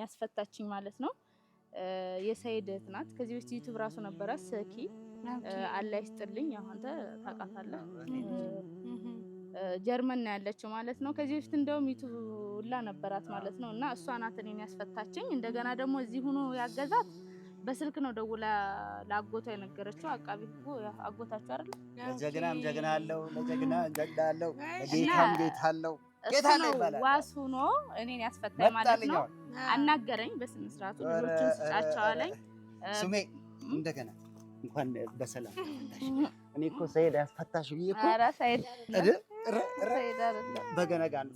ያስፈታችኝ ማለት ነው። የሰይድ እህት ናት። ከዚህ በፊት ዩቲዩብ ራሱ ነበራት ሰኪ አላህ ይስጥልኝ። አሁን አንተ ታውቃታለህ። ጀርመን ነው ያለችው ማለት ነው። ከዚህ በፊት እንደውም ዩቲዩብ ሁላ ነበራት ማለት ነው። እና እሷ ናት እኔን ያስፈታችኝ። እንደገና ደግሞ እዚህ ሆኖ ያገዛት በስልክ ነው ደውላ ላጎቷ የነገረችው። አቃቢ እኮ አጎታችሁ አይደል? ለጀግናም ጀግና አለው፣ ለጀግና ጀግና አለው፣ ለጌታም ጌታ አለው። ጌታ ነው ይባላል። ዋስ ሆኖ እኔን ያስፈታኝ ማለት ነው። አናገረኝ በስነ ስርዓቱ ልጆችን ስጫቸው አለኝ። ስሜ እንደገና እንኳን በሰላም እኔ እኮ ሰይድ ያስፈታሽ ብዬ እኮ ኧረ ሰይድ በገነጋ ነው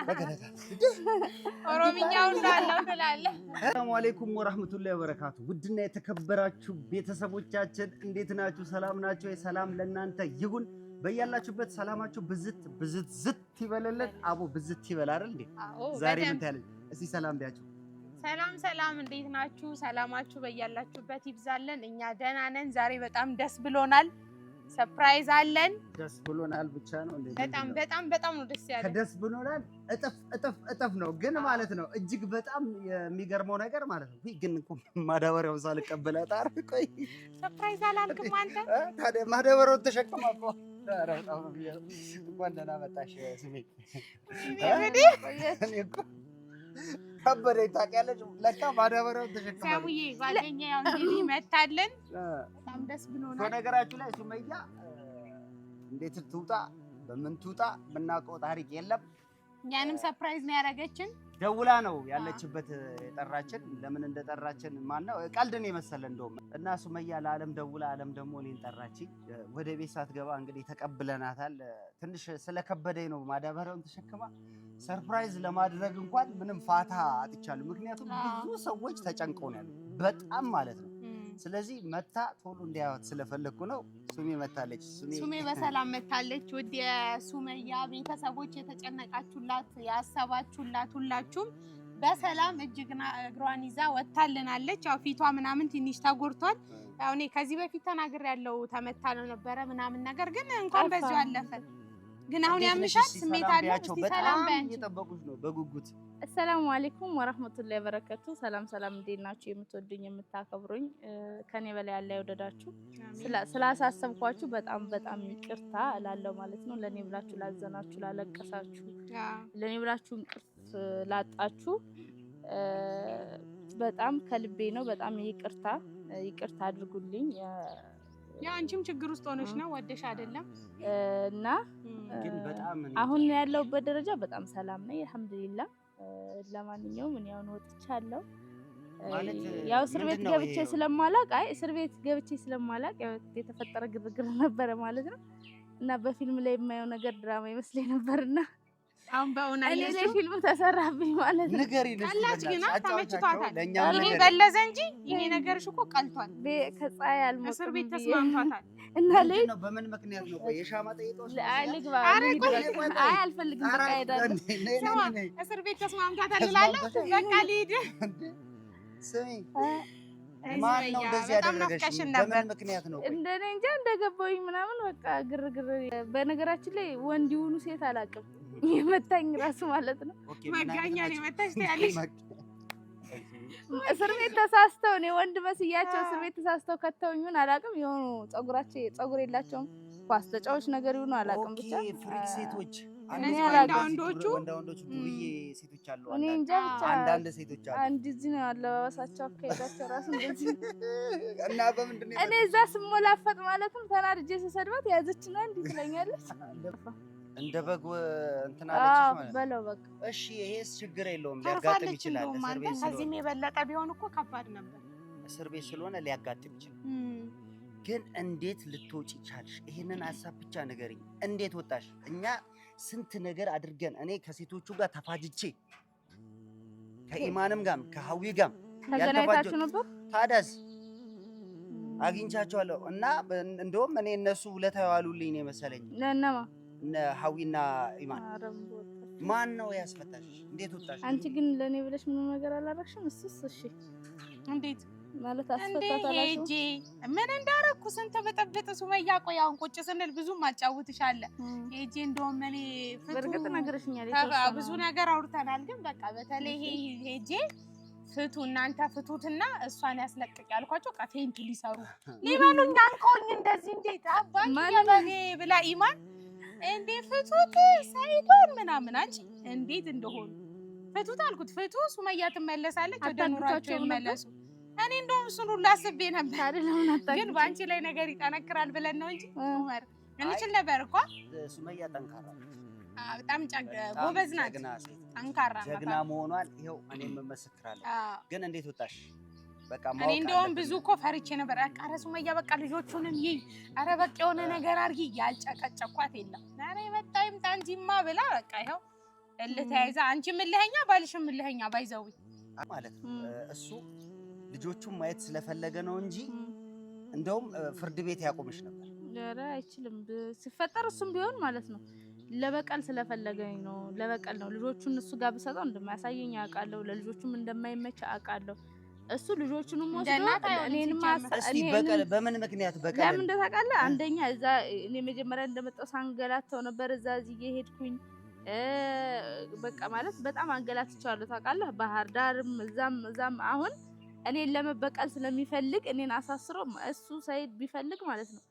በገነጋ ኦሮምኛው እንዳለው ትላለህ። ሰላም አለይኩም ወራህመቱላሂ ወበረካቱ። ውድና የተከበራችሁ ቤተሰቦቻችን እንዴት ናችሁ? ሰላም ናችሁ? ሰላም ለእናንተ ይሁን። በያላችሁበት ሰላማችሁ ብዝት ዝት ይበለልን። አቦ ብዝት ይበል አይደል እንዴ? ዛሬ ምን ታያለሽ? እስቲ ሰላም ቢያችሁ። ሰላም እንዴት ናችሁ? ሰላማችሁ በያላችሁበት ይብዛልን። እኛ ደህና ነን። ዛሬ በጣም ደስ ብሎናል። ሰርፕራይዝ አለን። ደስ ብሎናል ብቻ ነው እንዴ? በጣም ነው ደስ ያለን። ደስ ብሎናል። እጥፍ ነው ግን ማለት ነው። እጅግ በጣም የሚገርመው ነገር ማለት ነው። ግን እኮ ማዳበሪያው ሳልቀበላት አርፍ ቆይ ሰርፕራይዝ አላልክም አንተ? ታዲያ ማዳበሪያውን ተሸክማ እኮ እንኳን ደህና መጣሽ ስሜ ከበደኝ ታውቂያለሽ። ለካ ማዳበሪያውን ተሸክማ ሰውዬ ጓደኛዬ ያው እንግዲህ መታለን። በጣም ደስ ብሎናል። በነገራችሁ ላይ ሱመያ እንዴት ትውጣ በምን ትውጣ የምናውቀው ታሪክ የለም። እኛንም ሰርፕራይዝ ነው ያደረገችን። ደውላ ነው ያለችበት የጠራችን። ለምን እንደጠራችን ማነው ቀልድን የመሰለ እንደውም እና ሱመያ ለዓለም ደውላ ዓለም ደግሞ እኔን ጠራችኝ። ወደ ቤት ሳትገባ እንግዲህ ተቀብለናታል። ትንሽ ስለከበደኝ ነው ማዳበሪያውን ተሸክማ ሰርፕራይዝ ለማድረግ እንኳን ምንም ፋታ አጥቻለሁ። ምክንያቱም ብዙ ሰዎች ተጨንቀው ነው ያሉት በጣም ማለት ነው። ስለዚህ መታ ቶሎ እንዲያዩት ስለፈለኩ ነው። ሱሜ መታለች። ሱሜ በሰላም መታለች። ውድ የሱመያ ቤተሰቦች የተጨነቃችሁላት ያሰባችሁላት ሁላችሁም በሰላም እጅግና እግሯን ይዛ ወጣልናለች። ያው ፊቷ ምናምን ትንሽ ተጎድቷል። ያው እኔ ከዚህ በፊት ተናግሬያለሁ ተመታ ነው ነበረ ምናምን ነገር ግን እንኳን በዚሁ አለፈ። ግን አሁን ያምሻል ስሜት አለ። እስቲ ሰላም ባንቺ እየጠበቁሽ ነው በጉጉት። አሰላሙ አለይኩም ወራህመቱላሂ ወበረካቱ። ሰላም እንዴት ናችሁ? የምትወዱኝ የምታከብሩኝ ከኔ በላይ ያለ ይወደዳችሁ ስላሳሰብኳችሁ በጣም ይቅርታ እላለሁ ማለት ነው። ለኔ ብላችሁ ላዘናችሁ፣ ላለቀሳችሁ፣ ለኔ ብላችሁ እንቅልፍ ላጣችሁ በጣም ከልቤ ነው። በጣም ይቅርታ አድርጉልኝ። ያው አንቺም ችግር ውስጥ ሆነሽ ነው ወደሽ አይደለም እና ግን በጣም አሁን ያለውበት ደረጃ በጣም ሰላም ነኝ አልሐምዱሊላህ። ለማንኛውም እኔ አሁን ወጥቻለሁ። ያው እስር ቤት ገብቼ ስለማላቅ ያው የተፈጠረ ግርግር ነበረ ማለት ነው። እና በፊልም ላይ የማየው ነገር ድራማ ይመስለኝ ነበርና አሁን በእውነት ፊልሙ ተሰራብኝ ማለት ነው። ቀላች ግን ተመችቷታል። ይሄ በለዘ እንጂ ይሄ ነገርሽ እኮ ቀልቷል። ከፀሐይ አልሞትም። እስር ቤት ተስማምቷታል። እና ላይ ነው በምን ምክንያት ነው? የሻማ ጠይቀውሽ ልግባ አልፈልግም። በቃ ሄዳለሁ። እስር ቤት ተስማምቷታል እላለሁ። በቃ ልሂድ። ስሚ ማን ነው እንደዚህ ያደረገሽ? በምን ምክንያት ነው? እንደኔ እንጃ እንደገባሁኝ ምናምን በቃ ግርግር። በነገራችን ላይ ወንድ ይሁኑ ሴት አላውቅም። የመታኝ ራሱ ማለት ነው መጋኛ ነው የመታሽ ያለሽ። እስር ቤት ተሳስተው ነው ወንድ መስያቸው እስር ቤት ተሳስተው ከተውኝን አላውቅም። የሆኑ ፀጉር የላቸውም ኳስ ተጫዋች ነገር ይሁኑ አላውቅም። ብቻ ፍሪክ ሴቶች ወንዶቹ ዱርዬ ሴቶች አሉ። እኔ እንጃ ብቻ አንዳንድ ሴቶች አሉ። አንድ እዚህ ነው አለባበሳቸው፣ አካሄዳቸው ራሱ እንደዚህ እና በምንድን ነው እኔ እዛ ስሞላፈጥ ማለትም ተናድጄ ስሰድባት ያዘችና እንዲህ ትለኛለች። እንደ በግ እንትና አለችሽ ማለት በለው በቃ እሺ። ይሄስ ችግር የለውም ሊያጋጥም ይችላል። እስር ቤት ከዚህም የበለጠ ቢሆን እኮ ከባድ ነበር። እስር ቤት ስለሆነ ሊያጋጥም ይችላል። ግን እንዴት ልትወጪ ቻልሽ? ይሄንን ሀሳብ ብቻ ንገሪኝ። እንዴት ወጣሽ? እኛ ስንት ነገር አድርገን እኔ ከሴቶቹ ጋር ተፋጅቼ ከኢማንም ጋር ከሀዊ ጋር ተገናኝታችሁ ነበር? ታዲያስ አግኝቻቸዋለሁ እና እንደውም እኔ እነሱ ውለታ ያዋሉልኝ ነው መሰለኝ። ለነማ እነ ሀዊና ኢማን። ማን ነው ያስፈታሽ? እንዴት ወጣሽ? አንቺ ግን ለኔ ብለሽ ምንም ነገር አላረግሽም። እሺ እንዴት ማለት አስፈታታላችሁ ሄጄ ምን እንዳረኩ ስንት በጠበጠ ሱመያ ቆይ አሁን ቁጭ ስንል ብዙም አጫውትሻለሁ ሄጄ እንደውም እኔ በርግጥ ነገርሽኛል ብዙ ነገር አውርተናል ግን በቃ በተለይ ሄጄ ፍቱ እናንተ ፍቱትና እሷን ያስለቅቅ ያልኳቸው ፌንት ሊሰሩ ሊበሉኝ አንቆኝ እንደዚህ እንዴት አባኝ ያለኔ ብላ ኢማን እንዴ ፍቱት ሳይዶን ምናምን አንቺ እንዴት እንደሆኑ ፍቱት አልኩት ፍቱ ሱመያ ትመለሳለች ወደ ኑራቸው ይመለሱ እኔ እንደውም እሱን ሁሉ አስቤ ነበር ግን በአንቺ ላይ ነገር ይጠነክራል ብለን ነው እንጂ ዑመር እንችል ነበር እኮ ሱመያ ጠንካራ በጣም ጎበዝ ናት ጠንካራ ናት ጀግና መሆኗን ይኸው እኔም መመስክራለሁ ግን እንዴት ወጣሽ በቃ እኔ እንደውም ብዙ እኮ ፈርቼ ነበር ኧረ ሱመያ በቃ ልጆቹንም ይይ ኧረ በቃ የሆነ ነገር አድርጊ ያልጨቀጨኳት የለም ኧረ የመጣ ይምጣ እንጂማ ብላ በቃ ይኸው እልህ ተያይዛ አንቺም እልኸኛ ባልሽም እልኸኛ ባይዘዊ ማለት እሱ ልጆቹን ማየት ስለፈለገ ነው እንጂ እንደውም ፍርድ ቤት ያቆምሽ ነበር ኧረ አይችልም ሲፈጠር እሱም ቢሆን ማለት ነው ለበቀል ስለፈለገኝ ነው ለበቀል ነው ልጆቹን እሱ ጋር ብሰጠው እንደማያሳየኝ አውቃለሁ ለልጆቹም እንደማይመች አውቃለሁ እሱ ልጆቹንም ወስዶ እኔንም እስቲ በቀል በምን ምክንያት በቀል ለምን እንደታውቃለህ አንደኛ እዛ እኔ መጀመሪያ እንደመጣው ሳንገላተው ነበር እዛ እዚህ እየሄድኩኝ በቃ ማለት በጣም አንገላትቻለሁ ታውቃለህ ባህር ዳርም እዛም አሁን እኔን ለመበቀል ስለሚፈልግ እኔን አሳስሮ እሱ ሰይድ ቢፈልግ ማለት ነው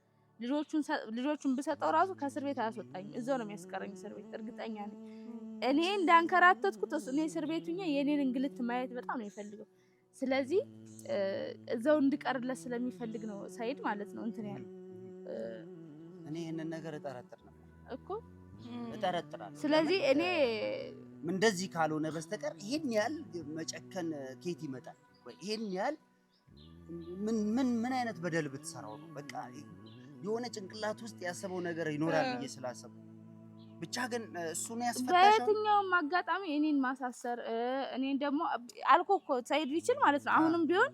ልጆቹን ብሰጠው ራሱ ከእስር ቤት አያስወጣኝም እዛው ነው የሚያስቀረኝ እስር ቤት እርግጠኛ ነኝ እኔ እንዳንከራተትኩት እኔ እስር ቤቱኛ የኔን እንግልት ማየት በጣም ነው የሚፈልገው ስለዚህ እዛው እንድቀርለት ስለሚፈልግ ነው ሰይድ ማለት ነው እንትን ያለው እኔ ይሄንን ነገር እጠረጥር ነበር እኮ እጠረጥራለሁ ስለዚህ እኔ እንደዚህ ካልሆነ በስተቀር ይሄን ያህል መጨከን ኬት ይመጣል ወይ ይሄን ያህል ምን አይነት በደል ብትሰራው ነው በቃ የሆነ ጭንቅላት ውስጥ ያሰበው ነገር ይኖራል ብዬ ስላሰብኩ ብቻ ግን እሱ ነው ያስፈታሽው በየትኛውም አጋጣሚ እኔን ማሳሰር እኔን ደግሞ አልኮ እኮ ሰይድ ቢችል ማለት ነው አሁንም ቢሆን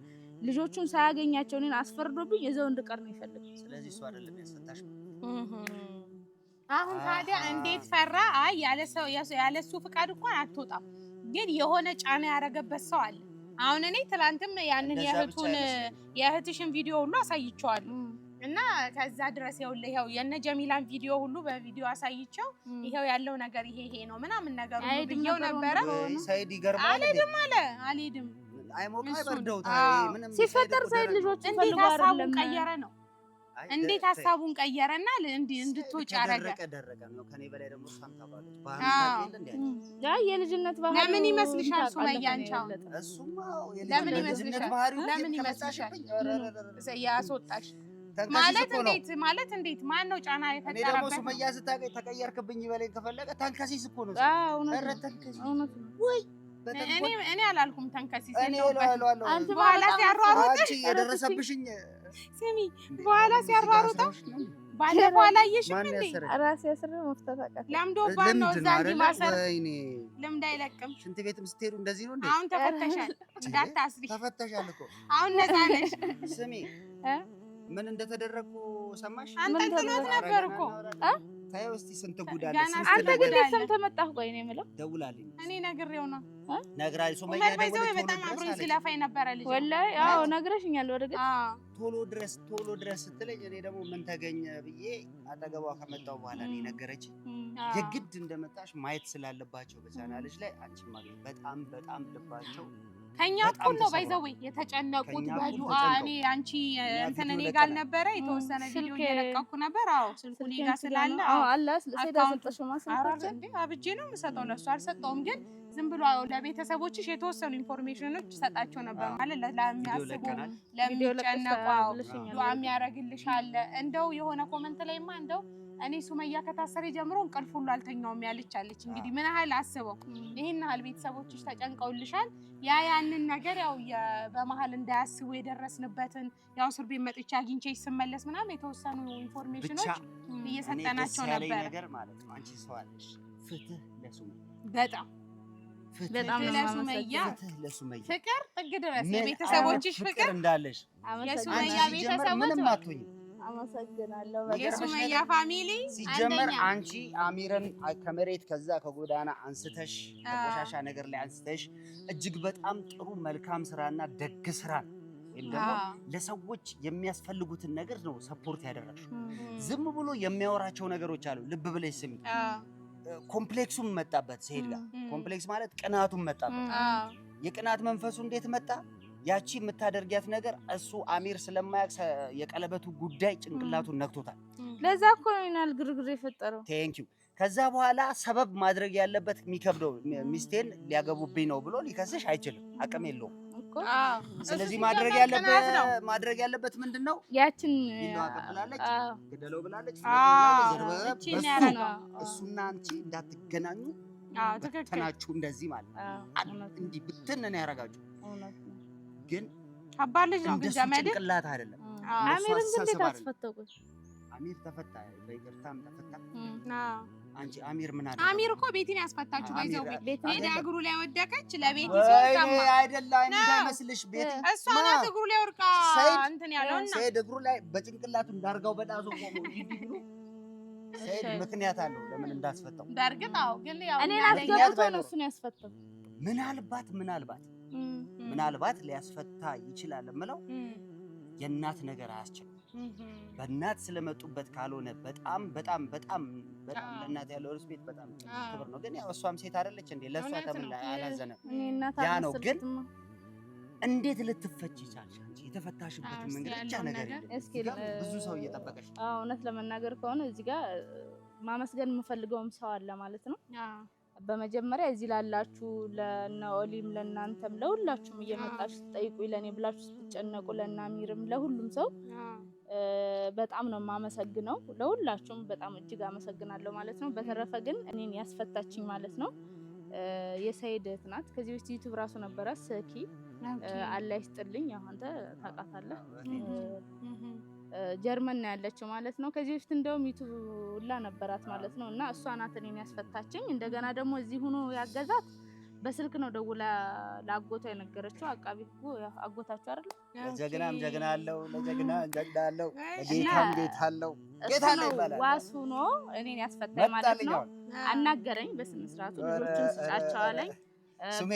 ልጆቹን ሳያገኛቸው እኔን አስፈርዶብኝ እዛው እንድቀር ነው ይፈልጋል ስለዚህ እሱ አይደለም ያስፈታሽ አሁን ታዲያ እንዴት ፈራ አይ ያለሱ ፍቃድ እንኳን አትወጣም ግን የሆነ ጫና ያረገበት ሰው አለ አሁን እኔ ትላንትም ያንን የእህትሽን ቪዲዮ ሁሉ አሳይቼዋለሁ እና ከዛ ድረስ ይኸው የነ ጀሚላን ቪዲዮ ሁሉ በቪዲዮ አሳይቼው ይሄው ያለው ነገር ይሄ ነው ምናምን ነገር ሁሉ ቢየው ነበር ሰይድ ይገርማል አልሄድም አይሞቃ አይበርደው ምንም ሲፈጠር ሰይድ ልጆቹን ፈልጎ አይደለም ቀየረ ነው እንዴት ሐሳቡን ቀየረና እንድትወጪ አረገ ደረቀ ነው ከኔ በላይ ደግሞ ሳንታባለች ባህል እንዴ ያ የልጅነት ባህል ለምን ይመስልሻል ሱመያ አንቻው እሱማ ለምን ይመስልሻል ለምን ይመስልሻል ያስወጣሽ ማለት እንዴት ማን ነው ጫና የፈጠረበት? እኔ ደግሞ ሱመያ ስታቀይ ተቀየርክብኝ ይበለኝ ከፈለገ ተንከሲስ እኮ ነው። እኔ አላልኩም ተንከሲስ አንተ በኋላ ሲያሯሩጥ የደረሰብሽኝ ስሚ በኋላ ሲያሯሩጥ ባለፈው አላየሽም እንዴ? ራስ ያስረ መፍታት አቃተኝ። ለምዶባት ነው እዛ እንዲማሰር ልምድ አይለቅም። ሽንት ቤትም ስትሄዱ እንደዚህ ነው እንዴ? አሁን ተፈተሻል እንዳታስሪ። ተፈተሻል እኮ አሁን ነፃ ነሽ። ስሚ ምን እንደተደረኩ ሰማሽ? አንተ ጥሎት ነበር እኮ ታየው እስቲ ስንት ጉዳይ አለ። አንተ ግን ሰምተህ መጣህ? ቆይ ነው የምለው ደውላልኝ እኔ ነግሬው ነው ነግራይ ሱመያ ደውለሽ በጣም አብሮኝ ሲለፋኝ ነበር ልጅ ወላሂ አዎ ነግረሽኛል። ወደግ ቶሎ ድረስ ስትለኝ እኔ ደግሞ ምን ተገኘ ብዬ አጠገቧ ከመጣው በኋላ ነው ነገረችኝ። የግድ እንደመጣሽ ማየት ስላለባቸው በቻናልሽ ላይ አንቺ ማለት በጣም ልባቸው ከኛ እኮ ነው ባይዘው የተጨነቁት በዱአ እኔ አንቺ እንትን እኔ ጋር ነበረ የተወሰነ ቪዲዮ እየለቀኩ ነበር። አዎ ስልኩ እኔ ጋር ስላለ አዎ አላህ ስለሰጠሽ ማሰጣቸው እንዴ አብጄ ነው የምሰጠው ለሱ አልሰጠውም ግን ዝም ብሎ ለቤተሰቦችሽ የተወሰኑ ኢንፎርሜሽኖች ሰጣቸው ነበር ማለት ለሚያስቡ ለሚጨነቁ ዱአ የሚያረግልሽ አለ። እንደው የሆነ ኮሜንት ላይማ እንደው እኔ ሱመያ ከታሰረ ጀምሮ እንቅልፍ ሁሉ አልተኛውም ያለች አለች። እንግዲህ ምን ያህል አስበው ይሄን ያህል ቤተሰቦችሽ ተጨንቀውልሻል። ያንን ነገር ያው በመሀል እንዳያስቡ የደረስንበትን ያው እስር ቤት መጥቻ አግኝቼሽ ስመለስ ምናምን የተወሰኑ ኢንፎርሜሽኖች እየሰጠናቸው ነበር ነገር ማለት ነው። አንቺ ሰው አለሽ ፍትህ ለሱመያ በጣም ለሱመያ ፍቅር ጥግ ድረስ የቤተሰቦችሽ ፍቅር እንዳለሽ የሱመያ ቤተሰቦች ምንም አትሆኝ። አመሰግናለሁ። የሱመያ ፋሚሊ ሲጀመር አንቺ አሚረን ከመሬት ከዛ ከጎዳና አንስተሽ ከቆሻሻ ነገር ላይ አንስተሽ እጅግ በጣም ጥሩ መልካም ስራና ደግ ስራ ወይም ደግሞ ለሰዎች የሚያስፈልጉትን ነገር ነው ሰፖርት ያደረግሽው። ዝም ብሎ የሚያወራቸው ነገሮች አሉ። ልብ ብለሽ ስሚ። ኮምፕሌክሱም መጣበት ሰይድ ጋር። ኮምፕሌክስ ማለት ቅናቱም መጣበት። የቅናት መንፈሱ እንዴት መጣ? ያቺ የምታደርጊያት ነገር እሱ አሚር ስለማያውቅ የቀለበቱ ጉዳይ ጭንቅላቱን ነክቶታል። ለዛ እኮ ነው ይናል ግርግር የፈጠረው። ቴንክ ዩ። ከዛ በኋላ ሰበብ ማድረግ ያለበት የሚከብደው ሚስቴን ሊያገቡብኝ ነው ብሎ ሊከስሽ አይችልም፣ አቅም የለውም። ስለዚህ ማድረግ ያለበት ምንድነው? ያችን ብላለች ግደለው ብላለች። እሱና አንቺ እንዳትገናኙ ተናችሁ እንደዚህ ማለት እንዲህ ብትን ነው ያረጋችሁ። ግን አባል ልጅ ነው ግን ዘመድ ጭንቅላት አይደለም። አሚርን ግን እንዴት አስፈተውኩት? አሚር ተፈታ፣ በይቅርታም ተፈታ። አንቺ አሚር ምን አለ? አሚር እኮ ቤቲን ያስፈታችሁ ባይዘው ቤት ሄዳ እግሩ ላይ ወደቀች። ለቤቲ ሲወጣማ አይደለም እንዳይመስልሽ፣ ቤቲ እሷ ናት እግሩ ላይ ወርቃ እንትን ያለውና ሰይድ እግሩ ላይ በጭንቅላቱ እንዳርጋው በዳዞ ቆሞ ይብሉ። ሰይድ ምክንያት አለው ለምን እንዳስፈታው። በእርግጥ አዎ፣ ግን ያው እኔ ላስገብቶ ነው እሱን ያስፈታው። ምናልባት ሊያስፈታ ይችላል የምለው የእናት ነገር አያስችልም። በእናት ስለመጡበት ካልሆነ በጣም ለእናት ያለው ሪስፔክት በጣም ክብር ነው። ግን ያው እሷም ሴት አይደለች እንዴ? ለእሷ ተምን አላዘነም። ያ ነው። ግን እንዴት ልትፈች ይቻልሽ? አንቺ የተፈታሽበት መንገድ ብቻ ነገር እስኪ ብዙ ሰው እየጠበቀሽ። እውነት ለመናገር ከሆነ እዚህ ጋር ማመስገን የምፈልገውም ሰው አለ ማለት ነው። በመጀመሪያ እዚህ ላላችሁ ለነኦሊም ለናንተም ለሁላችሁም እየመጣችሁ ትጠይቁኝ ለኔ ብላችሁ ስትጨነቁ ለናሚርም ለሁሉም ሰው በጣም ነው የማመሰግነው። ለሁላችሁም በጣም እጅግ አመሰግናለሁ ማለት ነው። በተረፈ ግን እኔን ያስፈታችኝ ማለት ነው የሰይድ እህት ናት። ከዚህ በፊት ዩቲዩብ ራሱ ነበረ ሰኪ አላህ ይስጥልኝ። ያው አንተ ታውቃታለህ። ጀርመን ነው ያለችው ማለት ነው። ከዚህ በፊት እንደውም ዩቲዩብ ሁላ ነበራት ማለት ነው። እና እሷ ናት እኔን ያስፈታችኝ። እንደገና ደግሞ እዚህ ሆኖ ያገዛት በስልክ ነው ደውላ ላጎቷ የነገረችው። አቃቢ ህጉ አጎታችሁ አይደል? ለጀግናም ጀግና አለው፣ ለጀግና ጀግና አለው፣ ለጌታም ጌታ አለው። ጌታ ነው ይባላል። ዋሱ ነው እኔን ያስፈታኝ ማለት ነው። አናገረኝ በስነ ስርዓቱ ልጆችን ስጫቸው አለኝ። ስሜ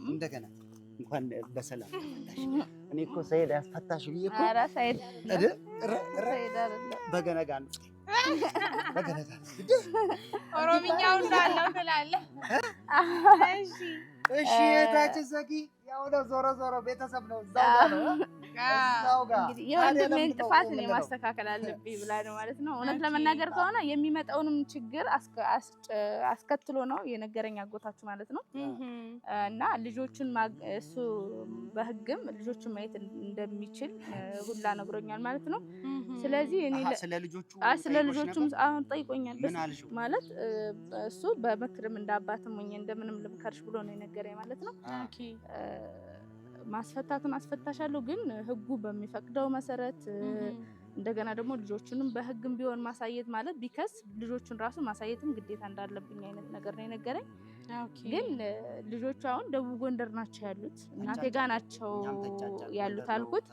እንደገና እንኳን በሰላም ተፈታሽ። እኔ እኮ ሰይድ ያስፈታሽ ብዬ እኮ ኧረ ሰይድ በገነጋ ነው በገነጋ ኦሮምኛው እንዳለው ትላለህ። እሺ የታችን ሰኪ ያው ነው። ዞሮ ቤተሰብ ነው እዛው ጋር እንግዲህ የወንድሜን ጥፋት እኔ ማስተካከል አለብኝ ብላ ነው ማለት ነው። እውነት ለመናገር ከሆነ የሚመጣውንም ችግር አስከትሎ ነው የነገረኝ አጎታችሁ ማለት ነው። እና ልጆቹን እሱ በህግም ልጆቹን ማየት እንደሚችል ሁላ ነግሮኛል ማለት ነው። ስለዚህ እኔ ስለ ልጆቹም አሁን ጠይቆኛል ማለት እሱ በምክርም እንዳባትም ሆኜ እንደምንም ልምከርሽ ብሎ ነው የነገረኝ ማለት ነው። ማስፈታቱን አስፈታሻለሁ ግን ህጉ በሚፈቅደው መሰረት እንደገና ደግሞ ልጆቹንም በህግም ቢሆን ማሳየት ማለት ቢከስ ልጆቹን ራሱ ማሳየትም ግዴታ እንዳለብኝ አይነት ነገር ነው የነገረኝ። ግን ልጆቹ አሁን ደቡብ ጎንደር ናቸው ያሉት፣ እናቴ ጋር ናቸው ያሉት አልኩት።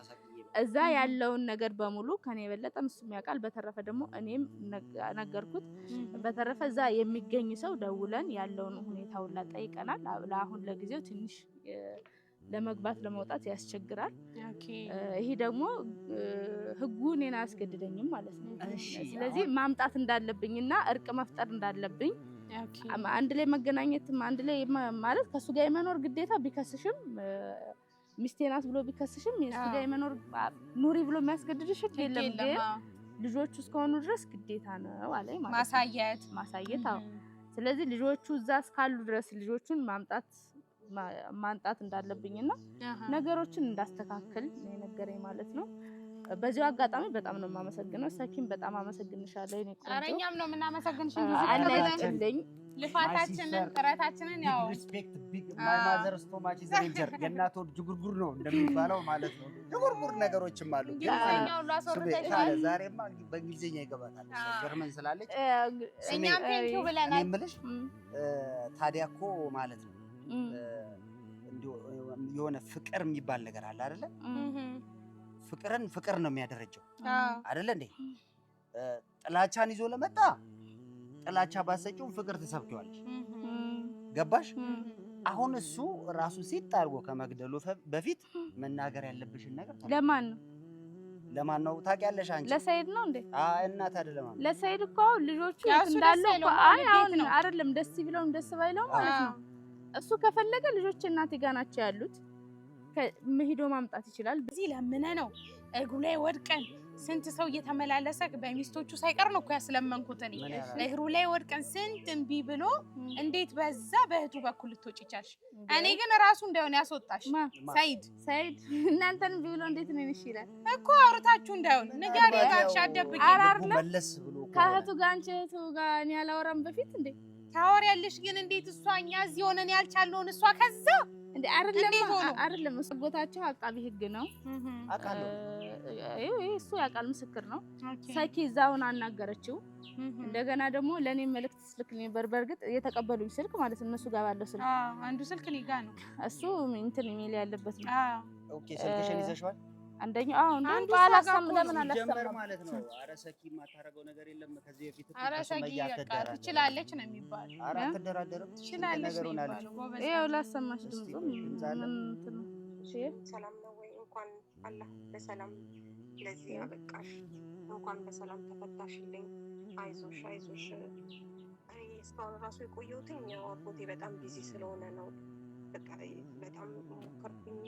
እዛ ያለውን ነገር በሙሉ ከኔ የበለጠም እሱም ያውቃል። በተረፈ ደግሞ እኔም ነገርኩት። በተረፈ እዛ የሚገኝ ሰው ደውለን ያለውን ሁኔታውን ጠይቀናል። አሁን ለጊዜው ትንሽ ለመግባት ለመውጣት ያስቸግራል። ይሄ ደግሞ ህጉ እኔን አያስገድደኝም ማለት ነው። ስለዚህ ማምጣት እንዳለብኝና እርቅ መፍጠር እንዳለብኝ አንድ ላይ መገናኘትም አንድ ላይ ማለት ከሱ ጋር የመኖር ግዴታ ቢከስሽም ሚስቴ ናት ብሎ ቢከስሽም የሱ ጋር የመኖር ኑሪ ብሎ የሚያስገድድሽ የለም። ግን ልጆቹ እስከሆኑ ድረስ ግዴታ ነው አለኝ ማለት ማሳየት። አዎ ስለዚህ ልጆቹ እዛ እስካሉ ድረስ ልጆቹን ማምጣት እንዳለብኝና ነገሮችን እንዳስተካክል ነው የነገረኝ ማለት ነው። በዚሁ አጋጣሚ በጣም ነው የማመሰግነው። ሰኪን በጣም አመሰግንሻለሁ። እኔ ቆንጆ አረኛም ነው የምናመሰግንሽ። አለችልኝ ልፋታችንን ጥረታችንን ያው ሪስፔክት ቢግ ማይ ማዘር ሶ ማች ኢዝ ሬንጀር የእናት ወድ ጅጉርጉር ነው እንደሚባለው ማለት ነው። ጅጉርጉር ነገሮችም አሉ። ዛሬማ በእንግሊዝኛ ይገባታል ጀርመን ስላለች እኛም ቴንኪው ብለናል። የምልሽ ታዲያ እኮ ማለት ነው የሆነ ፍቅር የሚባል ነገር አለ አይደለ? ፍቅር ነው የሚያደረጀው አይደለ እንዴ? ጥላቻን ይዞ ለመጣ ጥላቻ ባሰጪው ፍቅር ተሰብኪዋለሽ። ገባሽ? አሁን እሱ ራሱ ሲጥ አድርጎ ከመግደሉ በፊት መናገር ያለብሽን ነገር ለማን ነው? ለማን ነው ታውቂያለሽ አንቺ? ለሰይድ ነው እንዴ? እናት አይደለም ማለት ለሰይድ እኮ ልጆቹ እንዳሉ አሁን አይደለም ደስ ቢለውም ደስ ባይለውም ማለት ነው። እሱ ከፈለገ ልጆች እናቴ ጋር ናቸው ያሉት ሄዶ ማምጣት ይችላል። እዚህ ለምነ ነው እግሩ ላይ ወድቀን ስንት ሰው እየተመላለሰ በሚስቶቹ ሳይቀር ነው እኮ ያስለመንኩት እኔ እግሩ ላይ ወድቀን ስንት እምቢ ብሎ እንዴት በዛ በእህቱ በኩል ልትወጪ ቻልሽ? እኔ ግን ራሱ እንዳይሆን ያስወጣሽ ሰይድ እናንተን እምቢ ብሎ እንዴት ነው ይችላል እኮ አውርታችሁ እንዳይሆን ንገሪ ጋርሽ አደብቂ መለስ ብሎ ከእህቱ ጋር አንቺ እህቱ ጋር እኔ አላወራም በፊት እንዴ ታወሪያለሽ? ግን እንዴት እሷ እኛ እዚህ ሆነን ያልቻለውን እሷ ከዛ እንዴ አይደለም ቦታቸው አቃቢ ህግ ነው አቃለው እሱ ያቃል ምስክር ነው። ሰኪ እዛውን አናገረችው። እንደገና ደግሞ ለኔ መልእክት ስልክልኝ በርግጥ የተቀበሉኝ ስልክ ማለት ነው እነሱ ጋር ባለው ስልክ አንዱ ስልክ እኔ ጋር ነው እሱ እንትን ኢሜል ያለበት ነው። ኦኬ ስልክሽን ይዘሽዋል? አንደኛው አንዱ ባላሰም ለምን ጀመር ማለት ነው። አረ ሰኪ ማታረገው ነገር የለም ከዚህ በፊት አረ ሰኪ ትችላለች ነው የሚባለው። አረ አትደራደርም ትችላለች ነው የሚባለው። ይኸው ላሰማሽ ድምፁን ሰላም ነው ወይ? እንኳን አላህ በሰላም ለዚህ ያበቃሽ፣ እንኳን በሰላም ተፈታሽልኝ። አይዞሽ አይዞሽ። እኔ እስካሁን ራሱ የቆየሁትኝ ያው አጎቴ በጣም ቢዚ ስለሆነ ነው። በቃ በጣም ሞከርኩኝ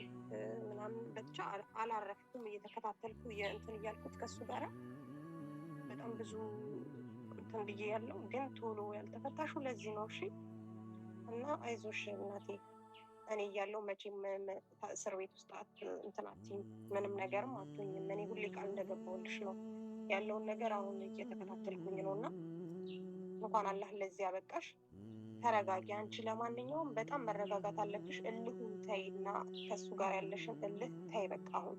ምናምን ብቻ አላረፍኩም። እየተከታተልኩ እንትን እያልኩት ከሱ ጋር በጣም ብዙ እንትን ብዬ ያለው ግን ቶሎ ያልተፈታሹ ለዚህ ነው። እሺ እና አይዞሽ እናቴ እኔ እያለሁ መቼም እስር ቤት ውስጥ እንትናችን ምንም ነገርም አትሆኝም። እኔ ሁሌ ቃል እንደገባሁልሽ ነው ያለውን ነገር አሁን እየተከታተልኩኝ ነው እና እንኳን አላህ ለዚህ ያበቃሽ። ተረጋጊ አንቺ። ለማንኛውም በጣም መረጋጋት አለብሽ። እልሁን ተይና ከሱ ጋር ያለሽን እልህ ተይ በቃ አሁን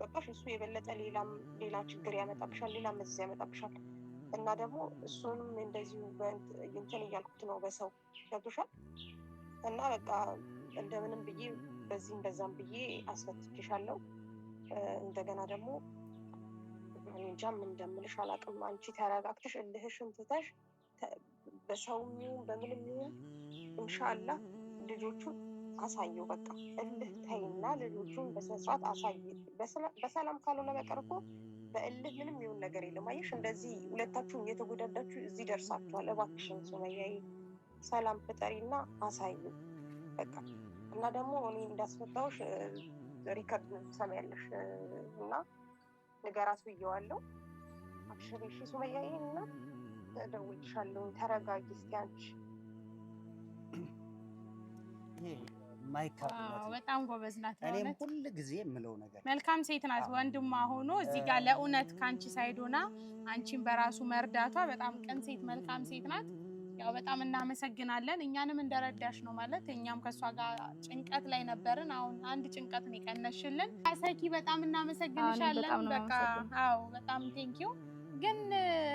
በቃሽ። እሱ የበለጠ ሌላ ችግር ያመጣብሻል፣ ሌላ መዘዝ ያመጣብሻል እና ደግሞ እሱንም እንደዚሁ እንትን እያልኩት ነው በሰው ገብቶሻል እና በቃ እንደምንም ብዬ በዚህም በዛም ብዬ አስፈትቼሻለሁ። እንደገና ደግሞ እንጃ ምን እንደምልሽ አላውቅም። አንቺ ተረጋግተሽ እልህሽን ትተሽ በሰውም ይሁን በምንም ይሁን ኢንሻአላህ ልጆቹን አሳየው። በቃ እልህ ተይና ልጆቹን በስነ ስርዓት አሳይ። በሰላም ካልሆነ በቀር እኮ በእልህ ምንም ይሁን ነገር የለም። አየሽ እንደዚህ ሁለታችሁም እየተጎዳዳችሁ እዚህ ደርሳችኋል። እባክሽን ሱመያዬ ሰላም ፍጠሪና አሳዩ በቃ። እና ደግሞ እኔ እንዳስፈታሁሽ ሪከርድ ትሰሚያለሽ እና ንገራት ብዬዋለሁ። አብሽሪ እሺ ሱመያዬ እና እደውልልሻለሁ። ተረጋጊ እስኪ አንቺ። በጣም ጎበዝ ናት። እኔም ሁል ጊዜ የምለው ነገር መልካም ሴት ናት። ወንድሟ ሆኖ እዚህ ጋር ለእውነት ከአንቺ ሳይድ ሆና አንቺን በራሱ መርዳቷ በጣም ቅን ሴት መልካም ሴት ናት። ያው በጣም እናመሰግናለን። እኛንም እንደረዳሽ ነው ማለት እኛም ከሷ ጋር ጭንቀት ላይ ነበርን። አሁን አንድ ጭንቀት ነው የቀነሽልን። ሰኪ በጣም እናመሰግንሻለን። በቃ አዎ በጣም ቴንኪው። ግን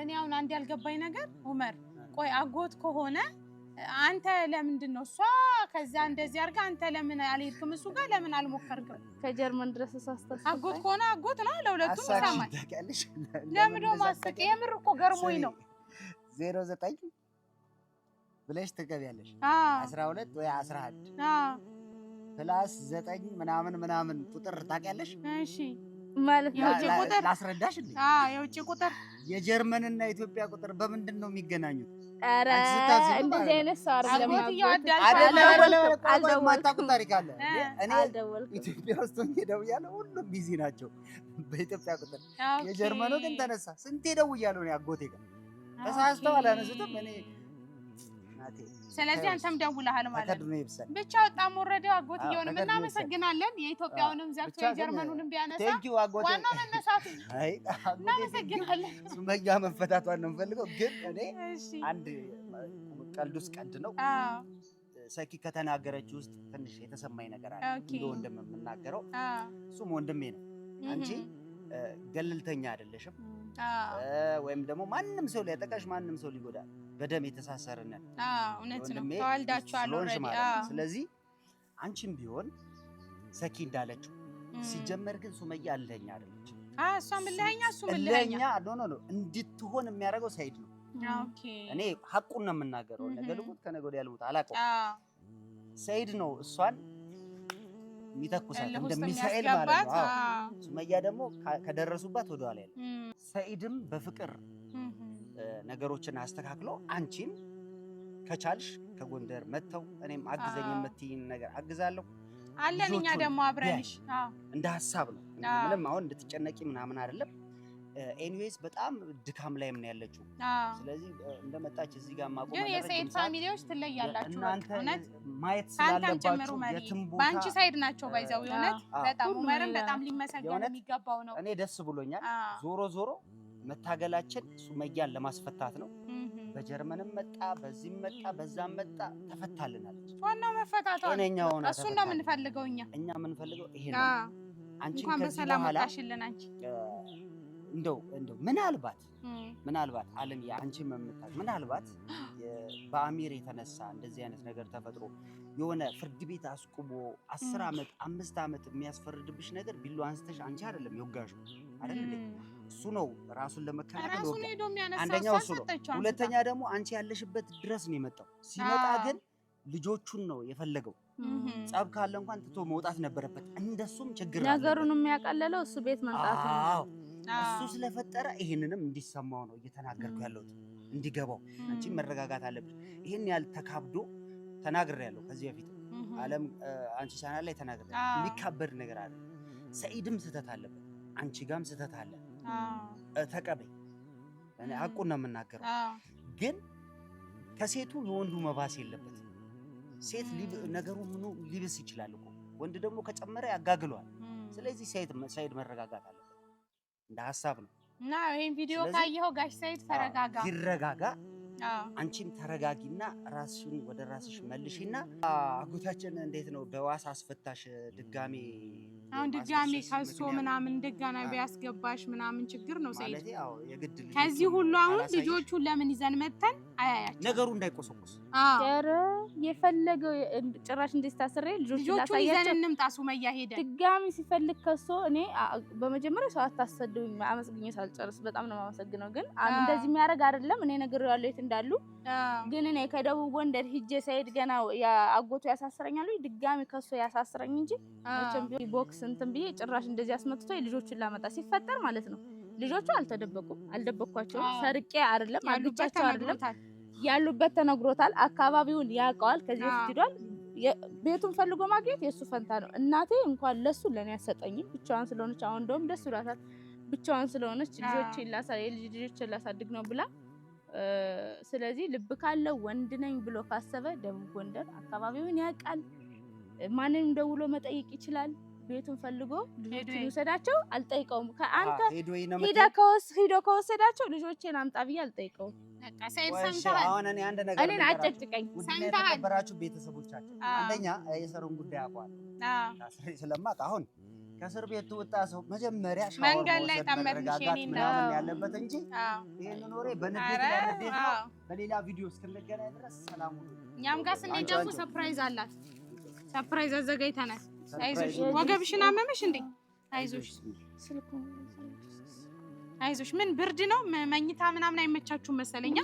እኔ አሁን አንድ ያልገባኝ ነገር ኡመር፣ ቆይ አጎት ከሆነ አንተ ለምንድን ነው እሷ ከዛ እንደዚህ አድርጋ አንተ ለምን አልሄድክም? እሱ ጋር ለምን አልሞከርክም? ከጀርመን ድረስ ሳስተስ አጎት ከሆነ አጎት ነው፣ ለሁለቱም ይሰማል። ለምን ደሞ ማስቀ የምር እኮ ገርሞኝ ነው። 09 ብለሽ ትገቢያለሽ 12 ወይ 11 ፕላስ 9 ምናምን ቁጥር ታውቂያለሽ? እሺ ማለት ነው ቁጥር ላስረዳሽ እንዴ? የውጭ ቁጥር የጀርመንና የኢትዮጵያ ቁጥር በምንድን ነው የሚገናኙት? ኧረ እንደዚህ አይነት ሰው አይደለም። የማታውቁት ታሪክ አለ። እኔ ኢትዮጵያ ውስጥ ደውያለሁ፣ ሁሉም ቢዚ ናቸው በኢትዮጵያ ቁጥር። የጀርመኑ ግን ተነሳ። ስንቴ ደውያለሁ እኔ አጎቴ ጋር ተሳስተው አላነሱትም። እኔ ስለዚህ አንተም ደውለሃል ማለት ነው። ብቻ በጣም ወረደው አጎትየውንም እናመሰግናለን። የኢትዮጵያውንም ዘርቶ የጀርመኑንም ቢያነሳ ዋናው መነሳቱ። አይ እናመሰግናለን። ሱመያ መፈታቷን ነው የምፈልገው። ግን እኔ አንድ ቀልዱስ ቀልድ ነው። ሰኪ ከተናገረች ውስጥ ትንሽ የተሰማኝ ነገር አለ። እንደ ወንድም የምናገረው እሱም ወንድሜ ነው። አንቺ ገለልተኛ አይደለሽም፣ ወይም ደግሞ ማንም ሰው ሊያጠቃሽ ማንም ሰው ሊጎዳ በደም የተሳሰረን እውነት ነው። ተዋልዳችኋል ኦልሬዲ። ስለዚህ አንቺም ቢሆን ሰኪ እንዳለችው ሲጀመር ግን ሱመያ አለኛ አይደለች። እሷም እልኸኛ እሱም እልኸኛ ኖ እንድትሆን የሚያደርገው ሰይድ ነው። እኔ ሐቁን ነው የምናገረው። ነገ ልሙት ከነገ ወዲያ ልሙት አላውቀውም። ሰይድ ነው እሷን የሚተኩሳት እልህ ውስጥ እንደሚሳኤል ማለት ነው። የሚያስገባት። ሱመያ ደግሞ ከደረሱባት ወደኋላ ያለ ሰይድም በፍቅር ነገሮችን አስተካክሎ አንቺን ከቻልሽ ከጎንደር መተው እኔም አግዘኝ የምትይኝ ነገር አግዛለሁ አለን። እኛ ደግሞ አብረንሽ እንደ ሀሳብ ነው። ምንም አሁን እንድትጨነቂ ምናምን አይደለም። ኤኒዌይስ በጣም ድካም ላይ ምን ያለችው። ስለዚህ እንደመጣች እዚህ ጋር ማቆም ግን የሰይድ ፋሚሊዎች ትለያላችሁ። እናንተ እውነት ማየት ስላለባችሁ የትም ቦታ ባንቺ ሳይድ ናቸው ባይዛው የሆነት በጣም ኡመርም በጣም ሊመሰገን የሚገባው ነው። እኔ ደስ ብሎኛል። ዞሮ ዞሮ መታገላችን ሱመያን ለማስፈታት ነው። በጀርመንም መጣ በዚህም መጣ በዛም መጣ ተፈታልናለች። ዋናው መፈታቷ ነው። እሱን ነው የምንፈልገው እኛ የምንፈልገው ይሄ ነው። አንቺ እንኳን በሰላም መጣሽልን። አንቺ እንደው ምናልባት ዓለም የአንቺ መምታት ምናልባት በአሚር የተነሳ እንደዚህ አይነት ነገር ተፈጥሮ የሆነ ፍርድ ቤት አስቁሞ 10 ዓመት 5 ዓመት የሚያስፈርድብሽ ነገር ቢሉ አንስተሽ አንቺ አይደለም ይወጋሽ አይደል እንዴ? እሱ ነው ራሱን ለመከላከል አንደኛው እሱ ነው። ሁለተኛ ደግሞ አንቺ ያለሽበት ድረስ ነው የመጣው። ሲመጣ ግን ልጆቹን ነው የፈለገው። ጸብ ካለ እንኳን ትቶ መውጣት ነበረበት። እንደሱም ችግር ነገሩን የሚያቀለለው እሱ ቤት መምጣቱ ነው። እሱ ስለፈጠረ ይሄንንም እንዲሰማው ነው እየተናገርኩ ያለሁት፣ እንዲገባው። አንቺ መረጋጋት አለብሽ። ይሄን ያህል ተካብዶ ተናግሬያለሁ ከዚህ በፊት ዓለም አንቺ ቻናል ላይ ተናግሬያለሁ። የሚካበድ ነገር አለ። ሰኢድም ስህተት አለበት፣ አንቺ ጋርም ስህተት አለ። ተቀበይ። እኔ ሐቁን ነው የምናገረው። ግን ከሴቱ የወንዱ መባስ የለበት። ሴት ነገሩ ምኑ ሊብስ ይችላል እኮ፣ ወንድ ደግሞ ከጨመረ ያጋግለዋል። ስለዚህ ሰኢድ መረጋጋት አለ እንደ ሐሳብ ነው። እና ይሄን ቪዲዮ ካየኸው ጋሽ ሰኢድ ተረጋጋ፣ ይረጋጋ። አንቺም ተረጋጊና ራስሽን ወደ ራስሽ መልሽና አጎታችን እንዴት ነው በዋስ አስፈታሽ ድጋሜ ከሶ ምናምን እንደገና ቢያስገባሽ ምናምን ችግር ነው ሰኢድ። ማለት ያው የግድ ከዚህ ሁሉ አሁን ልጆቹን ለምን ይዘን መተን አያያቸው ነገሩ እንዳይቆሰቆስ ኧረ የፈለገው ጭራሽ እንድታስሬ ልጆቹን ይዘን እንምጣ። ሱመያ ሄደ ድጋሚ ሲፈልግ ከሶ እኔ በመጀመሪያ ሰው አታሰደውኝ አመስግኜ ሳልጨርስ በጣም ነው የማመሰግነው። ግን እንደዚህ የሚያደርግ አይደለም። እኔ ነግሬዋለሁ የት እንዳሉ። ግን እኔ ከደቡብ ጎንደር ሂጄ ሰኢድ ገና አጎቱ ያሳስረኛል ድጋሚ ከሶ ያሳስረኝ እንጂ መቼም ቢሆን ቦክስ እንትን ብዬ ጭራሽ እንደዚህ አስመጥቶ ልጆቹን ላመጣ ሲፈጠር ማለት ነው። ልጆቹ አልደበኳቸውም። ሰርቄ አይደለም አግቻቸው አይደለም። ያሉበት ተነግሮታል። አካባቢውን ያውቀዋል። ከዚህ በፊት ሄዷል። ቤቱን ፈልጎ ማግኘት የሱ ፈንታ ነው። እናቴ እንኳን ለሱ ለኔ ያሰጠኝ ብቻዋን ስለሆነች አሁን እንደውም ደስ ይላታል። ብቻዋን ስለሆነች ልጆችን ላሳድግ ነው ብላ። ስለዚህ ልብ ካለው ወንድ ነኝ ብሎ ካሰበ ደቡብ ጎንደር አካባቢውን ያውቃል። ማንንም ደውሎ መጠየቅ ይችላል። ቤቱን ፈልጎ ልጆቹን ይወሰዳቸው። አልጠይቀውም። ከአንተ ሄዶ ከወሰዳቸው ልጆቼን አምጣ ብዬ አልጠይቀውም። ሰኢድ ሰምተሃል? አሁን እኔ አንድ ነገር እኔን አጨቅጭቀኝ። የተከበራችሁ ቤተሰቦቻችን፣ አንደኛ የሰሩን ጉዳይ አቋል ስለማቅ አሁን ከእስር ቤት ትወጣ ሰው መጀመሪያ መንገድ ላይ ተመርሽ ምናምን ያለበት እንጂ ይሄንን ወሬ በንዴት በሌላ ቪዲዮ እስክንገናኝ ድረስ ሰላም ሁኑ። እኛም ጋር ስንሄድ ደግሞ ሰርፕራይዝ አላት። ሰርፕራይዝ አዘጋጅተናል። አይዞሽ፣ ወገብሽን አመመሽ እንዴ? አይዞሽ። ምን ብርድ ነው? መኝታ ምናምን አይመቻችሁም መሰለኛ።